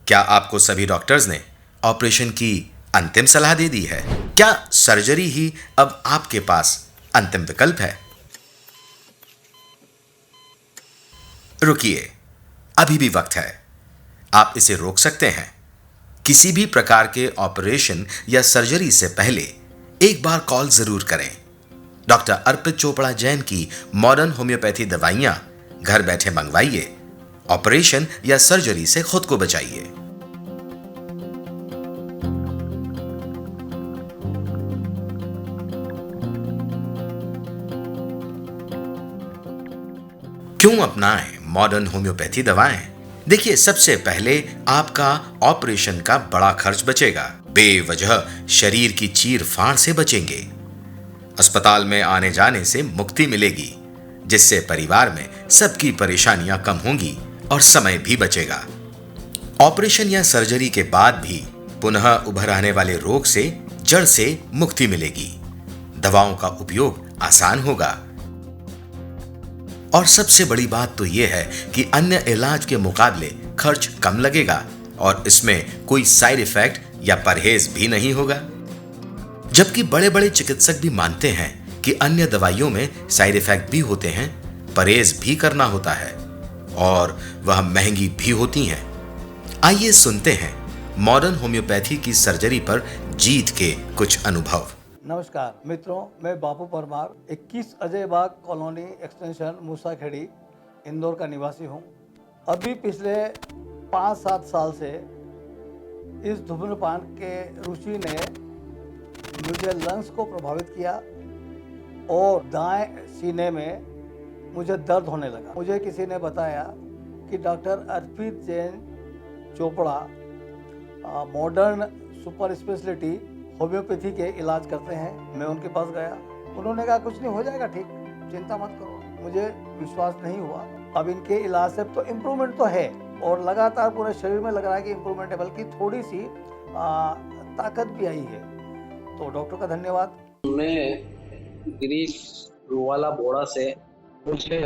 क्या आपको सभी डॉक्टर्स ने ऑपरेशन की अंतिम सलाह दे दी है? क्या सर्जरी ही अब आपके पास अंतिम विकल्प है? रुकिए, अभी भी वक्त है। आप इसे रोक सकते हैं। किसी भी प्रकार के ऑपरेशन या सर्जरी से पहले एक बार कॉल जरूर करें। डॉक्टर अर्पित चोपड़ा जैन की मॉडर्न होम्योपैथी दवाइयां घर बैठे मंगवाइए। ऑपरेशन या सर्जरी से खुद को बचाइए। क्यों अपनाएं मॉडर्न होम्योपैथी दवाएं? देखिए, सबसे पहले आपका ऑपरेशन का बड़ा खर्च बचेगा। बेवजह शरीर की चीर फाड़ से बचेंगे। अस्पताल में आने जाने से मुक्ति मिलेगी, जिससे परिवार में सबकी परेशानियां कम होंगी और समय भी बचेगा। ऑपरेशन या सर्जरी के बाद भी पुनः उभर आने वाले रोग से जड़ से मुक्ति मिलेगी। दवाओं का उपयोग आसान होगा और सबसे बड़ी बात तो यह है कि अन्य इलाज के मुकाबले खर्च कम लगेगा और इसमें कोई साइड इफेक्ट या परहेज भी नहीं होगा। जबकि बड़े बड़े चिकित्सक भी मानते हैं कि अन्य दवाइयों में साइड इफेक्ट भी होते हैं, परहेज भी करना होता है और वह महंगी भी होती हैं। आइए सुनते हैं मॉडर्न होम्योपैथी की सर्जरी पर जीत के कुछ अनुभव। नमस्कार मित्रों, मैं बापू परमार 21 अजय बाग कॉलोनी एक्सटेंशन मूसाखेड़ी इंदौर का निवासी हूँ। अभी पिछले 5-7 साल से इस धूम्रपान के रुचि ने मुझे लंग्स को प्रभावित किया और दाएं सीने में मुझे दर्द होने लगा। मुझे किसी ने बताया कि doctor Arpit Jain Chopra modern super speciality homeopathy के इलाज करते हैं। मैं उनके पास गया, उन्होंने कहा कुछ नहीं, हो जाएगा ठीक, चिंता मत करो। मुझे विश्वास नहीं हुआ। अब इनके इलाज से तो इम्प्रूवमेंट तो है और लगातार पूरे शरीर में लग रहा है कि इम्प्रूवमेंट है, बल्कि थोड़ी सी ताकत भी आई है। तो डॉक्टर का धन्यवाद। मैं गिरीश रुवाला बोड़ा से, मुझे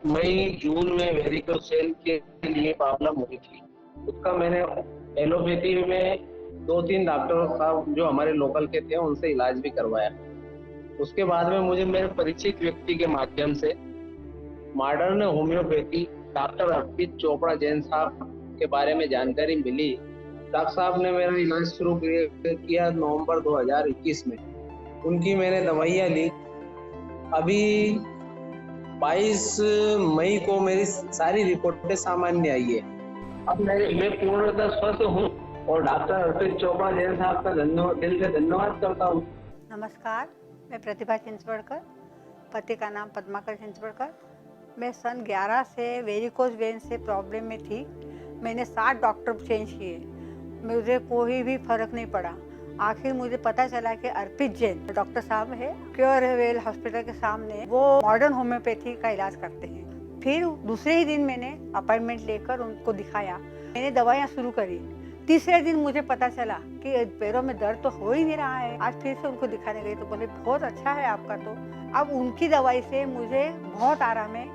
मई जून में वेरिकोसेल के लिए प्रॉब्लम हुई थी। उसका मैंने एलोपैथी में 2-3 डॉक्टर साहब जो हमारे लोकल के थे उनसे इलाज भी करवाया। उसके बाद में मुझे मेरे परिचित व्यक्ति के माध्यम से मॉडर्न होम्योपैथी डॉक्टर अर्पित चोपड़ा जैन साहब के बारे में जानकारी मिली। डॉक्टर साहब ने मेरा इलाज शुरू किया नवंबर 2021 में। उनकी मैंने दवाइयाँ ली। अभी 22 मई को मेरी सारी रिपोर्टें सामान्य आई है। अब मैं पूर्णतः स्वस्थ हूँ और डॉक्टर अर्पित चोपड़ा जैन साहब का दिल से धन्यवाद करता हूँ। नमस्कार, मैं प्रतिभा चिंचवड़कर, पति का नाम पद्माकर चिंचवड़कर। मैं सन 11 से वेरिकोज वेन से प्रॉब्लम में थी। मैंने 7 डॉक्टर चेंज किए, मुझे कोई भी फर्क नहीं पड़ा। आखिर मुझे पता चला कि अर्पित जैन डॉक्टर साहब है, क्योर वेल हॉस्पिटल के सामने, वो मॉडर्न होम्योपैथी का इलाज करते हैं। फिर दूसरे ही दिन मैंने अपॉइंटमेंट लेकर उनको दिखाया, मैंने दवाइयाँ शुरू करी। तीसरे दिन मुझे पता चला कि पैरों में दर्द तो हो ही नहीं रहा है। आज फिर से उनको दिखाने गई तो बोले बहुत अच्छा है आपका। तो अब उनकी दवाई से मुझे बहुत आराम है,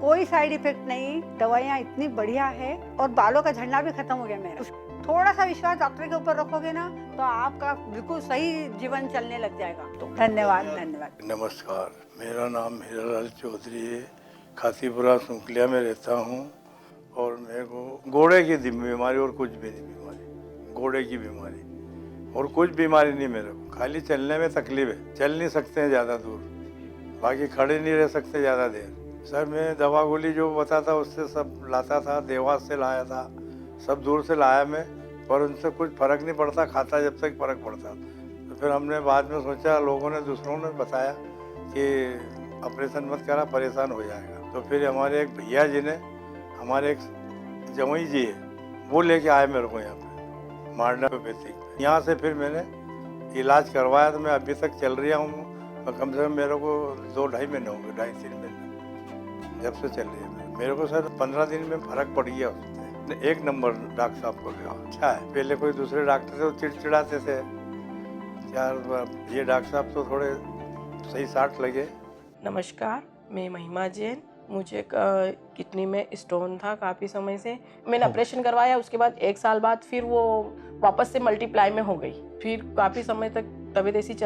कोई साइड इफेक्ट नहीं, दवाइयाँ इतनी बढ़िया है और बालों का झड़ना भी खत्म हो गया मेरा। थोड़ा सा विश्वास डॉक्टर के ऊपर रखोगे ना तो आपका बिल्कुल सही जीवन चलने लग जाएगा। तो धन्यवाद। नमस्कार, मेरा नाम हीरालाल चौधरी है, खातीपुरा सुंकलिया में रहता हूँ और मेरे को घोड़े की बीमारी और कुछ भी नहीं बीमारी, घोड़े की बीमारी और कुछ बीमारी नहीं मेरे को। खाली चलने में तकलीफ है, चल नहीं सकते हैं ज़्यादा दूर, बाकी खड़े नहीं रह सकते ज़्यादा देर। सर मैं दवा गोली जो बताता उससे सब लाता था, देवास से लाया था, सब दूर से लाया मैं, पर उनसे कुछ फ़र्क नहीं पड़ता, खाता जब तक फ़र्क पड़ता। तो फिर हमने बाद में सोचा, लोगों ने दूसरों ने बताया कि ऑपरेशन मत करा, परेशान हो जाएगा। तो फिर हमारे एक भैया जी ने, हमारे एक जवाई जी है, वो लेके आए मेरे को यहाँ पे मॉडर्न होम्योपैथिक। यहाँ से फिर मैंने इलाज करवाया तो मैं अभी तक चल रहा हूँ। तो कम से कम मेरे को 2-2.5 महीने होंगे, 2.5-3 महीने जब से चल रही है। मेरे को सर 15 दिन में फ़र्क पड़ गया उससे। एक नंबर डॉक्टर साहब को गया, अच्छा है। पहले कोई दूसरे डॉक्टर से चिड़चिड़ाते थे यार, ये डॉक्टर साहब तो थोड़े सही साठ लगे। नमस्कार, मैं महिमा जैन, मुझे किडनी में स्टोन था काफ़ी समय से। मैंने ऑपरेशन करवाया, उसके बाद 1 साल बाद फिर वो वापस से मल्टीप्लाई में हो गई। फिर काफ़ी समय तक तबीयत ऐसी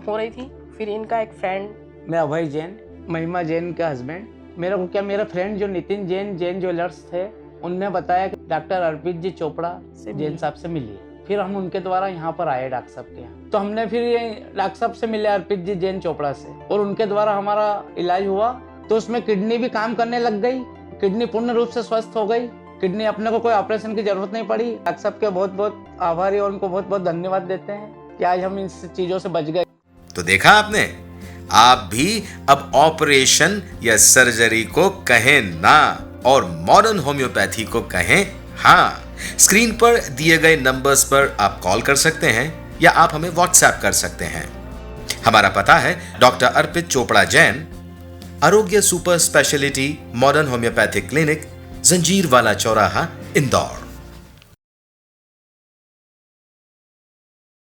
हो रही थी। फिर इनका एक फ्रेंड, मैं अभय जैन, महिमा जैन का हस्बैंड, मेरा फ्रेंड जो नितिन जैन ज्वेलर्स थे, उनने बताया कि डॉक्टर अर्पित जी चोपड़ा जैन साहब से मिलिए। फिर हम उनके द्वारा यहाँ पर आए डॉक्टर साहब के यहाँ। तो हमने फिर ये डॉक्टर साहब से मिले, अर्पित जी जैन चोपड़ा से, और उनके द्वारा हमारा इलाज हुआ। तो उसमें किडनी भी काम करने लग गई, किडनी पूर्ण रूप से स्वस्थ हो गई। किडनी अपने को कोई ऑपरेशन की जरूरत नहीं पड़ी। डॉक्टर साहब के बहुत बहुत आभारी और उनको बहुत बहुत धन्यवाद देते हैं कि आज हम इन चीज़ों से बच गए। तो देखा आपने, आप भी अब ऑपरेशन या सर्जरी को कहें ना और मॉडर्न होम्योपैथी को कहें हाँ। स्क्रीन पर दिए गए नंबर्स पर आप कॉल कर सकते हैं या आप हमें व्हाट्सएप कर सकते हैं। हमारा पता है डॉक्टर अर्पित चोपड़ा जैन, आरोग्य super speciality modern homeopathic clinic, Janjirwala चौराहा, इंदौर।